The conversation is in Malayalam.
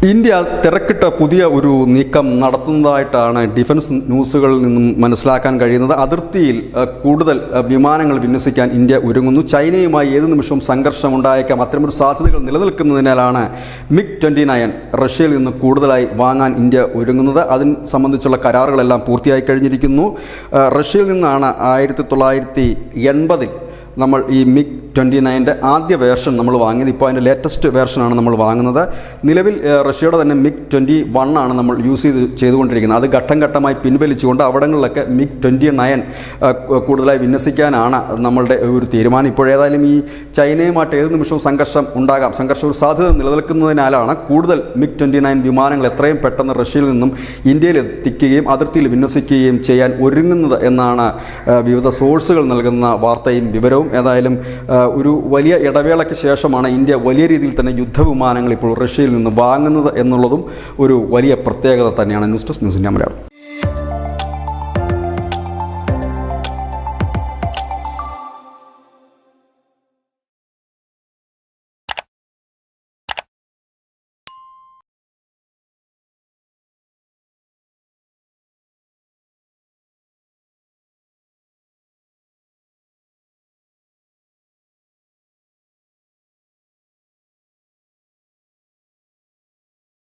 ഇന്ത്യ തിരക്കിട്ട പുതിയ ഒരു നീക്കം നടത്തുന്നതായിട്ടാണ് ഡിഫൻസ് ന്യൂസുകളിൽ നിന്നും മനസ്സിലാക്കാൻ കഴിയുന്നത്. അതിർത്തിയിൽ കൂടുതൽ വിമാനങ്ങൾ വിന്യസിക്കാൻ ഇന്ത്യ ഒരുങ്ങുന്നു. ചൈനയുമായി ഏത് നിമിഷവും സംഘർഷമുണ്ടായേക്കാം. അത്തരമൊരു സാധ്യതകൾ നിലനിൽക്കുന്നതിനാലാണ് MiG-29 റഷ്യയിൽ നിന്ന് കൂടുതലായി വാങ്ങാൻ ഇന്ത്യ ഒരുങ്ങുന്നത്. അതിന് സംബന്ധിച്ചുള്ള കരാറുകളെല്ലാം പൂർത്തിയായി കഴിഞ്ഞിരിക്കുന്നു. റഷ്യയിൽ നിന്നാണ് 1980 നമ്മൾ ഈ MiG-29 ആദ്യ വേർഷൻ നമ്മൾ വാങ്ങിയത്. ഇപ്പോൾ അതിൻ്റെ ലേറ്റസ്റ്റ് വേർഷനാണ് നമ്മൾ വാങ്ങുന്നത്. നിലവിൽ റഷ്യയുടെ തന്നെ MiG-21 ആണ് നമ്മൾ ചെയ്തുകൊണ്ടിരിക്കുന്നത്. അത് ഘട്ടം ഘട്ടമായി പിൻവലിച്ചുകൊണ്ട് അവിടങ്ങളിലൊക്കെ MiG-29 കൂടുതലായി വിന്യസിക്കാനാണ് നമ്മളുടെ ഒരു തീരുമാനം. ഇപ്പോഴേതായാലും ഈ ചൈനയുമായിട്ട് ഏത് നിമിഷവും സംഘർഷം ഒരു സാധ്യത നിലനിൽക്കുന്നതിനാലാണ് കൂടുതൽ MiG-29 വിമാനങ്ങൾ എത്രയും പെട്ടെന്ന് റഷ്യയിൽ നിന്നും ഇന്ത്യയിൽ എത്തിക്കുകയും അതിർത്തിയിൽ വിന്യസിക്കുകയും ചെയ്യാൻ ഒരുങ്ങുന്നത് എന്നാണ് വിവിധ സോഴ്സുകൾ നൽകുന്ന വാർത്തയും വിവരവും. ഏതായാലും ഒരു വലിയ ഇടവേളയ്ക്ക് ശേഷമാണ് ഇന്ത്യ വലിയ രീതിയിൽ തന്നെ യുദ്ധവിമാനങ്ങൾ ഇപ്പോൾ റഷ്യയിൽ നിന്ന് വാങ്ങുന്നത് എന്നുള്ളതും ഒരു വലിയ പ്രത്യേകത തന്നെയാണ്. News desk news India Malayalam.